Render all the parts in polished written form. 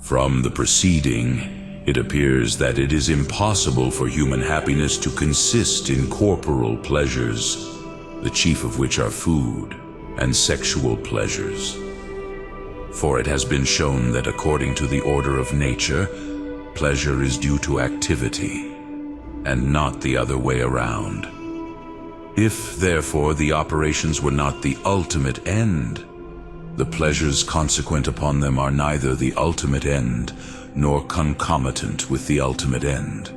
From the preceding, it appears that it is impossible for human happiness to consist in corporal pleasures, the chief of which are food and sexual pleasures. For it has been shown that according to the order of nature, pleasure is due to activity, and not the other way around. If, therefore, the operations were not the ultimate end, the pleasures consequent upon them are neither the ultimate end, nor concomitant with the ultimate end.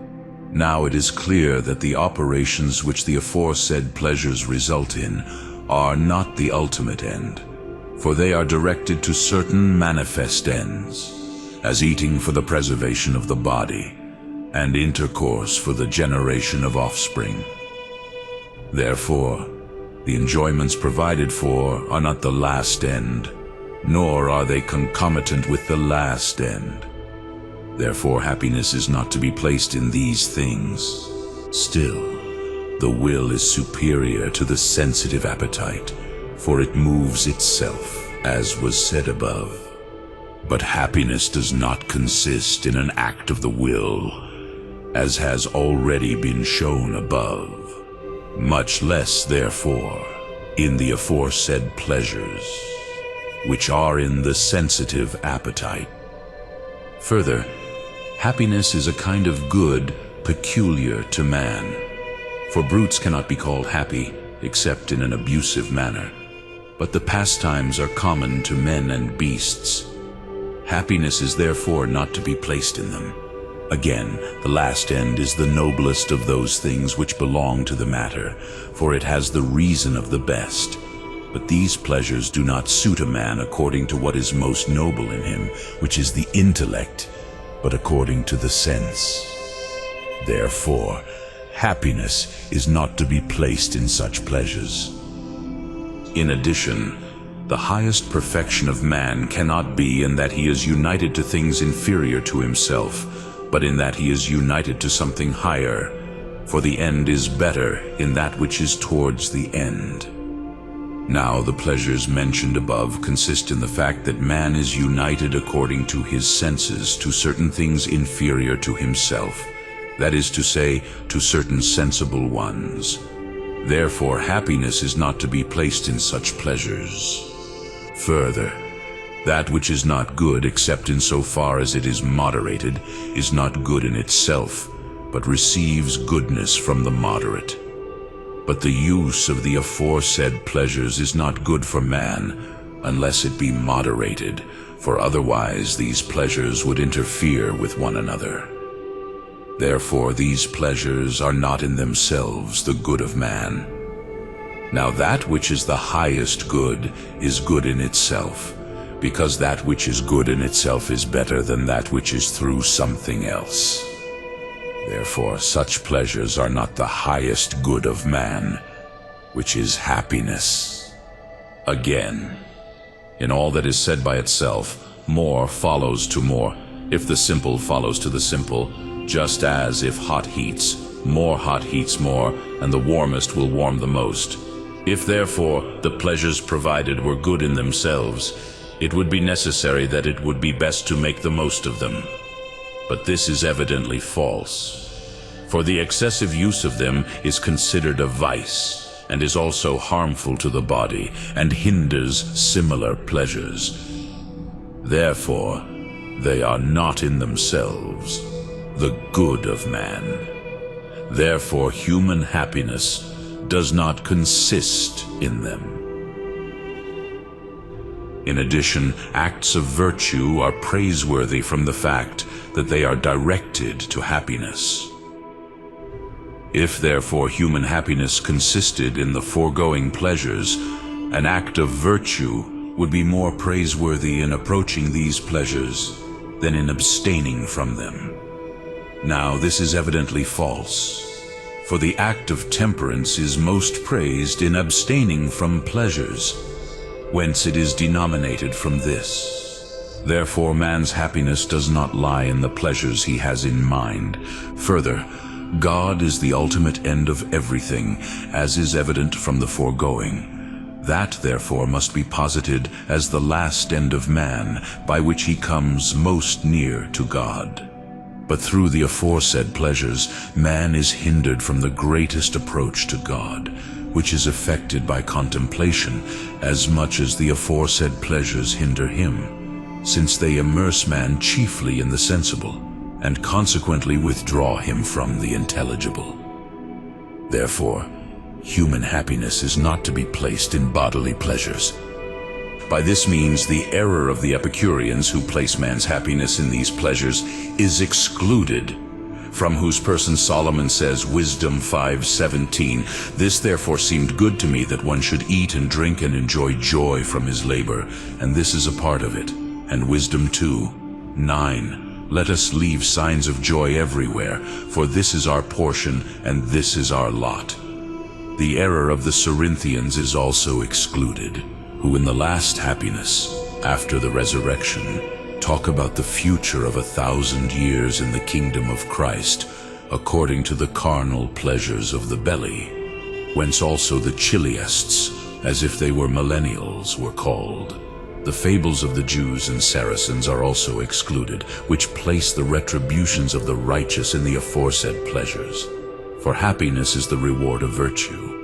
Now it is clear that the operations which the aforesaid pleasures result in are not the ultimate end, for they are directed to certain manifest ends, as eating for the preservation of the body, and intercourse for the generation of offspring. Therefore, the enjoyments provided for are not the last end, nor are they concomitant with the last end. Therefore, happiness is not to be placed in these things. Still, the will is superior to the sensitive appetite, for it moves itself, as was said above. But happiness does not consist in an act of the will, as has already been shown above. Much less, therefore, in the aforesaid pleasures, which are in the sensitive appetite. Further, happiness is a kind of good peculiar to man, for brutes cannot be called happy except in an abusive manner, but the pastimes are common to men and beasts. Happiness is therefore not to be placed in them. Again, the last end is the noblest of those things which belong to the matter, for it has the reason of the best. But these pleasures do not suit a man according to what is most noble in him, which is the intellect, but according to the sense. Therefore, happiness is not to be placed in such pleasures. In addition, the highest perfection of man cannot be in that he is united to things inferior to himself, but in that he is united to something higher, for the end is better in that which is towards the end. Now the pleasures mentioned above consist in the fact that man is united according to his senses to certain things inferior to himself, that is to say, to certain sensible ones. Therefore happiness is not to be placed in such pleasures. Further, that which is not good except in so far as it is moderated is not good in itself, but receives goodness from the moderate. But the use of the aforesaid pleasures is not good for man, unless it be moderated, for otherwise these pleasures would interfere with one another. Therefore these pleasures are not in themselves the good of man. Now that which is the highest good is good in itself, because that which is good in itself is better than that which is through something else. Therefore such pleasures are not the highest good of man, which is happiness. Again, in all that is said by itself, more follows to more, if the simple follows to the simple, just as if hot heats more, and the warmest will warm the most. If therefore the pleasures provided were good in themselves, it would be necessary that it would be best to make the most of them. But this is evidently false, for the excessive use of them is considered a vice, and is also harmful to the body, and hinders similar pleasures. Therefore, they are not in themselves the good of man. Therefore, human happiness does not consist in them. In addition, acts of virtue are praiseworthy from the fact that they are directed to happiness. If therefore human happiness consisted in the foregoing pleasures, an act of virtue would be more praiseworthy in approaching these pleasures than in abstaining from them. Now this is evidently false, for the act of temperance is most praised in abstaining from pleasures, whence it is denominated from this. Therefore man's happiness does not lie in the pleasures he has in mind. Further, God is the ultimate end of everything, as is evident from the foregoing. That, therefore, must be posited as the last end of man, by which he comes most near to God. But through the aforesaid pleasures, man is hindered from the greatest approach to God, which is effected by contemplation, as much as the aforesaid pleasures hinder him, since they immerse man chiefly in the sensible, and consequently withdraw him from the intelligible. Therefore, human happiness is not to be placed in bodily pleasures. By this means, the error of the Epicureans, who place man's happiness in these pleasures, is excluded, from whose person Solomon says, Wisdom 5:17, "This therefore seemed good to me, that one should eat and drink and enjoy joy from his labor, and this is a part of it." And Wisdom 2:9, "Let us leave signs of joy everywhere, for this is our portion, and this is our lot." The error of the Cerinthians is also excluded, who in the last happiness, after the resurrection, talk about the future of 1,000 years in the kingdom of Christ, according to the carnal pleasures of the belly, whence also the chiliasts, as if they were millennials, were called. The fables of the Jews and Saracens are also excluded, which place the retributions of the righteous in the aforesaid pleasures. For happiness is the reward of virtue,